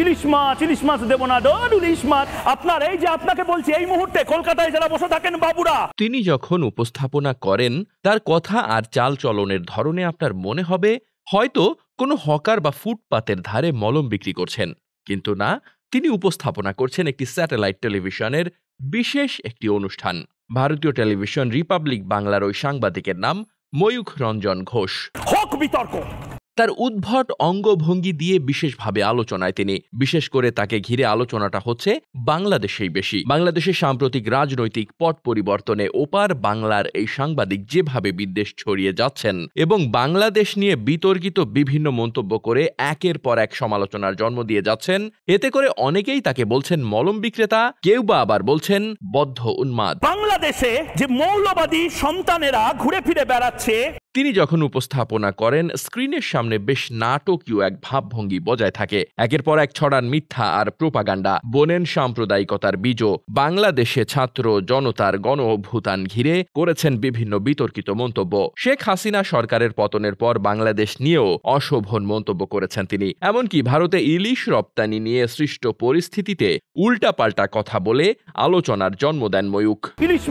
ইলিশ মাছ দেব না ডন ইলিশ মাছ। আপনার এই যে আপনাকে বলছি এই মুহূর্তে কলকাতায় যারা বসে থাকেন বাবুরা, তিনি যখন উপস্থাপনা করেন তার কথা আর চাল চলনের ধরনে আপনার মনে হবে হয়তো কোনো হকার বা ফুটপাতের ধারে মলম বিক্রি করছেন, কিন্তু না, তিনি উপস্থাপনা করছেন একটি স্যাটেলাইট টেলিভিশনের বিশেষ একটি অনুষ্ঠান। ভারতীয় টেলিভিশন রিপাবলিক বাংলার ওই সাংবাদিকের নাম ময়ূখ রঞ্জন ঘোষ। হক বিতর্ক। তার উদ্ভট অঙ্গভঙ্গি দিয়ে বিশেষভাবে আলোচনায় তিনি, বিশেষ করে তাকে ঘিরে আলোচনাটা হচ্ছে বাংলাদেশেই বেশি। বাংলাদেশের সাম্প্রতিক রাজনৈতিক পট পরিবর্তনে ওপার বাংলার এই সাংবাদিক যেভাবে বিদ্বেষ ছড়িয়ে যাচ্ছেন এবং বাংলাদেশ নিয়ে বিতর্কিত বিভিন্ন মন্তব্য করে একের পর এক সমালোচনার জন্ম দিয়ে যাচ্ছেন, এতে করে অনেকেই তাকে বলছেন মলম বিক্রেতা, কেউ বা আবার বলছেন বদ্ধ উন্মাদ। বাংলাদেশে যে মৌলবাদী সন্তানেরা ঘুরে ফিরে বেড়াচ্ছে, তিনি যখন উপস্থাপনা করেন স্ক্রিনের সামনে বেশ নাটকীয় এক ভাবভঙ্গি বজায় থাকে। একের পর এক ছড়ান মিথ্যা আর প্রোপাগান্ডা, বোনেন সাম্প্রদায়িকতার বীজও। বাংলাদেশে ছাত্র জনতার গণ অভ্যুত্থান ঘিরে করেছেন বিভিন্ন বিতর্কিত মন্তব্য। শেখ হাসিনা সরকারের পতনের পর বাংলাদেশ নিয়েও অশোভন মন্তব্য করেছেন তিনি। এমনকি ভারতে ইলিশ রপ্তানি নিয়ে সৃষ্ট পরিস্থিতিতে উল্টাপাল্টা কথা বলে আলোচনার জন্ম দেন ময়ূখ। ইলিশ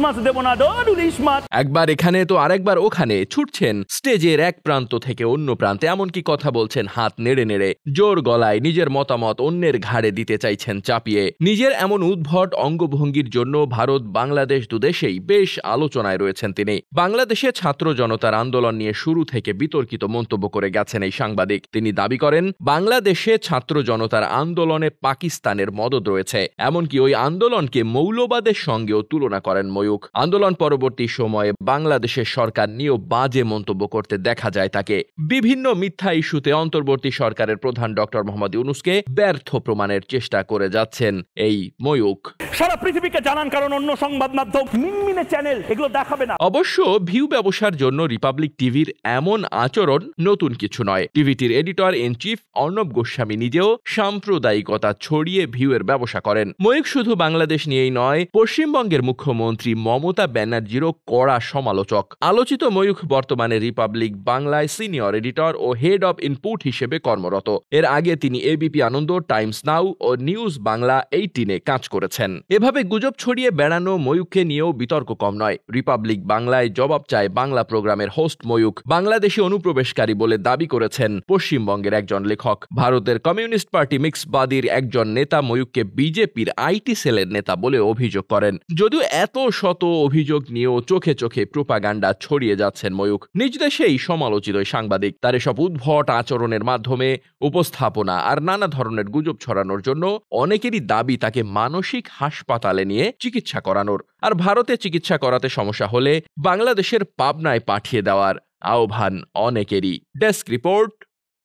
মাছ দেব না ডন ইলিশ মাছ। একবার এখানে তো আরেকবার ওখানে ছুটছেন স্টেজের এক প্রান্ত থেকে অন্য প্রান্তে, এমনকি কথা বলছেন হাত নেড়ে নেড়ে, জোর গলায় নিজের মতামত অন্যের ঘাড়ে দিতে চাইছেন চাপিয়ে। নিজের এমন উদ্ভট অঙ্গভঙ্গির জন্য ভারত বাংলাদেশ দুদেশেই বেশ আলোচনায় রয়েছেন তিনি। বাংলাদেশে ছাত্র জনতার আন্দোলন নিয়ে শুরু থেকে বিতর্কিত মন্তব্য করে গেছেন এই সাংবাদিক। তিনি দাবি করেন বাংলাদেশে ছাত্র জনতার আন্দোলনে পাকিস্তানের মদদ রয়েছে, এমনকি ওই আন্দোলনকে মৌলবাদের সঙ্গেও তুলনা করেন ময়ূখ। আন্দোলন পরবর্তী সময়ে বাংলাদেশের সরকার নিয়েও বাজে মন্তব্য করতে দেখা যায় তাকে। বিভিন্ন মিথ্যা ইস্যুতে অন্তর্বর্তী সরকারের প্রধান ডক্টর মোহাম্মদ ইউনূসকে ব্যর্থ প্রমাণের চেষ্টা করে যাচ্ছেন এই ময়ূখ। সারা পৃথিবীকে জানান, কারণ অন্য সংবাদ মাধ্যম মিনমিনে চ্যানেল এগুলো দেখাবে না। অবশ্য ভিউ ব্যবসার জন্য রিপাবলিক টিভির এমন আচরণ নতুন কিছু নয়। টিভিটির editor in chief Arnab Goswami নিজেও সাম্প্রদায়িকতা ছড়িয়ে ভিউয়ের ব্যবসা করেন। ময়ূখ শুধু বাংলাদেশ নিয়েই নয়, পশ্চিমবঙ্গের মুখ্যমন্ত্রী মমতা ব্যানার্জিরও কড়া সমালোচক। আলোচিত ময়ূখ বর্তমানে রিপাবলিক বাংলায় সিনিয়র এডিটর ও হেড অব ইনপুট হিসেবে কর্মরত। এর আগে তিনি এবিপি আনন্দ, টাইমস নাও ও নিউজ বাংলা 18-এ কাজ করেছেন। এভাবে গুজব ছড়িয়ে বেড়ানো ময়ূখকে নিয়েও বিতর্ক কম নয়। রিপাবলিক বাংলায় জবাব চায় বাংলা প্রোগ্রামের হোস্ট ময়ূখ বাংলাদেশি অনুপ্রবেশকারী বলে দাবি করেছেন পশ্চিমবঙ্গের একজন লেখক। ভারতের কমিউনিস্ট পার্টি মিক্সবাদীর একজন নেতা ময়ূখকে বিজেপির আইটি সেলের নেতা বলে অভিযোগ করেন। যদিও এত শত অভিযোগ নিয়েও চোখে চোখে প্রোপাগান্ডা ছড়িয়ে যাচ্ছেন ময়ূখ। নিজ দেশেই সমালোচিত সাংবাদিক। তার এসব উদ্ভট আচরণের মাধ্যমে উপস্থাপনা আর নানা ধরনের গুজব ছড়ানোর জন্য অনেকেরই দাবি তাকে মানসিক হাসপাতালে নিয়ে চিকিৎসা করানোর, আর ভারতে চিকিৎসা করাতে সমস্যা হলে বাংলাদেশের পাবনায় পাঠিয়ে দেওয়ার আহ্বান অনেকেরই। ডেস্ক রিপোর্ট,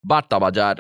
বার্তা বাজার।